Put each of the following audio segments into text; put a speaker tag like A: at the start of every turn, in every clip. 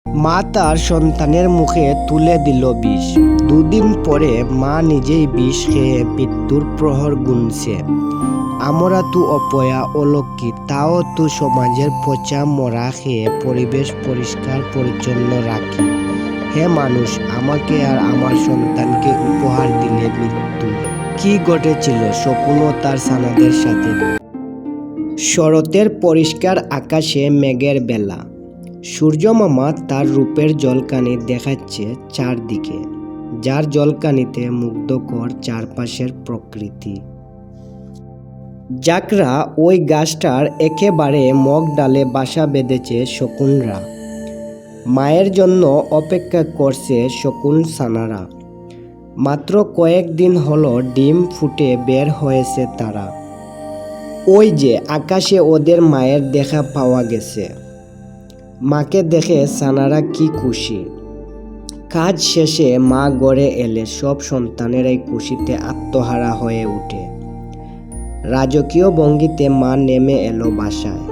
A: মা তার সন্তানের মুখে তুলে দিল বিষ। দুদিন পরে মা নিজেই বিষ খেয়ে মৃত্যুর প্রহর গুনছে। আমরা তো অপয়া অলক্ষী, তাও তো সমাজের পচা মরা খেয়ে পরিবেশ পরিষ্কার পরিচ্ছন্ন রাখি। হে মানুষ, আমাকে আর আমার সন্তানকে উপহার দিলে মৃত্যু। কি ঘটেছিল শকুন ও তার ছানাদের সাথে? শরতের পরিষ্কার আকাশে মেঘের বেলা। সূর্যমামা তার রূপের জলকানি দেখাচ্ছে চারদিকে, যার জলকানিতে মুগ্ধকর চারপাশের প্রকৃতি। জাকরা ওই গাছটার একেবারে মগ ডালে বাসা বেঁধেছে শকুনরা। মায়ের জন্য অপেক্ষা করছে শকুন ছানারা। মাত্র কয়েকদিন হলো ডিম ফুটে বের হয়েছে তারা। ওই যে আকাশে ওদের মায়ের দেখা পাওয়া গেছে। মাকে দেখে ছানারা কি খুশি। কাজ শেষে মা ঘরে এলে সব সন্তানেরাই খুশিতে আত্মহারা হয়ে ওঠে। রাজকীয় ভঙ্গিতে মা নেমে এলো বাসায়।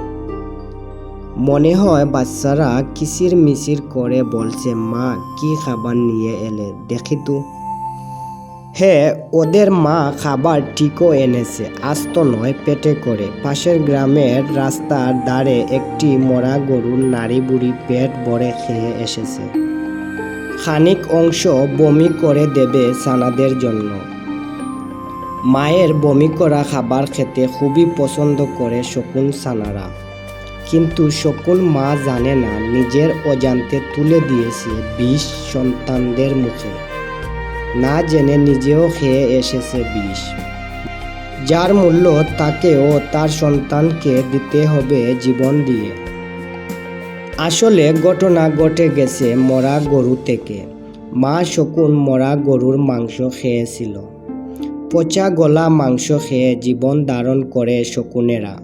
A: মনে হয় বাচ্চারা কিচির মিচির করে বলছে, মা কি খাবার নিয়ে এলে দেখি তো। হ্যাঁ, ওদের মা খাবার ঠিকও এনেছে, আস্ত নয়, পেটে করে। পাশের গ্রামের রাস্তার ধারে একটি মরা গরুর নাড়ি বুড়ি পেট ভরে খেয়ে এসেছে। খানিক অংশ বমি করে দেবে ছানাদের জন্য। মায়ের বমি করা খাবার খেতে খুবই পছন্দ করে শকুন ছানারা। কিন্তু শকুন মা জানে না নিজের অজান্তে তুলে দিয়েছে বিষ সন্তানদের মুখে। না জেনে নিজেও খেয়ে এসেছে বিষ, যার মূল্য তাকেও তার সন্তানকে দিতে হবে জীবন দিয়ে। আসলে ঘটনা ঘটে গেছে মরা গরু থেকে। মা শকুন মরা গরুর মাংস খেয়েছিল। পচা গলা মাংস খেয়ে জীবন ধারণ করে শকুনেরা।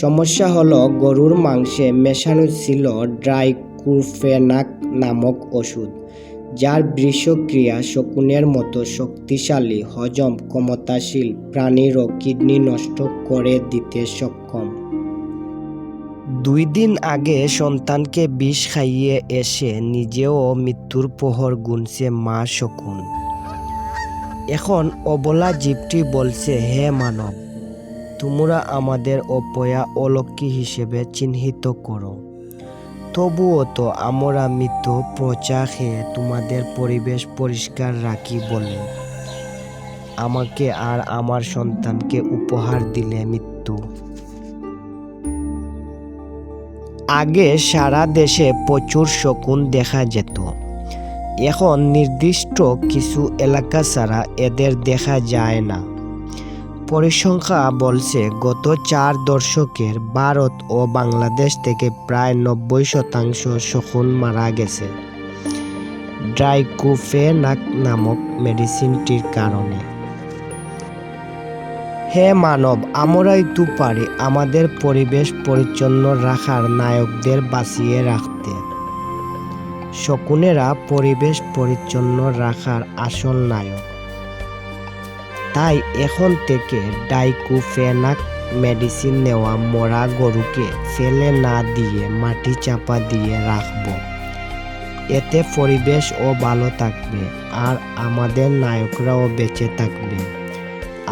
A: সমস্যা হলো গরুর মাংসে মেশানো ছিল ডাইক্লোফেনাক নামক ওষুধ, যার বিষক্রিয়া শকুনের মতো শক্তিশালী হজম ক্ষমতাশীল প্রাণীরও কিডনি নষ্ট করে দিতে সক্ষম। 2 দিন আগে সন্তানকে বিষ খাইয়ে এসে নিজেও মৃত্যুর প্রহর গুনছে মা শকুন। এখন অবলা জীবটি বলছে, হে মানব, তোমরা আমাদের অপয়া অলক্ষী হিসেবে চিহ্নিত করো। তবুও তো আমরা মৃত পচা খেয়ে তোমাদের পরিবেশ পরিষ্কার রাখি বলে আমাকে আর আমার সন্তানকে উপহার দিলে মৃত্যু। আগে সারা দেশে প্রচুর শকুন দেখা যেত। এখন নির্দিষ্ট কিছু এলাকা ছাড়া এদের দেখা যায় না। পরিসংখ্যান বলছে গত 4 দশকের ভারত ও বাংলাদেশ থেকে প্রায় 90% শকুন মারা গেছে ডাইক্লোফেনাক নামক মেডিসিনটির কারণে। হে মানব, আমরাই তো পারি আমাদের পরিবেশ পরিচ্ছন্ন রাখার নায়কদের বাঁচিয়ে রাখতে। শকুনেরা পরিবেশ পরিচ্ছন্ন রাখার আসল নায়ক। তাই এখন থেকে ডাইক্লোফেনাক মেডিসিন নেওয়া মরা গরুকে ফেলে না দিয়ে মাটি চাপা দিয়ে রাখব। এতে পরিবেশও ভালো থাকবে আর আমাদের নায়করাও বেঁচে থাকবে।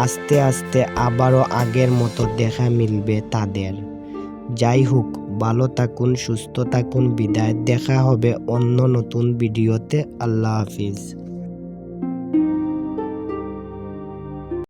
A: আস্তে আস্তে আবারও আগের মতো দেখা মিলবে তাদের। যাই হোক, ভালো থাকুন, সুস্থ থাকুন, বিদায়। দেখা হবে অন্য নতুন ভিডিওতে। আল্লাহ হাফিজ।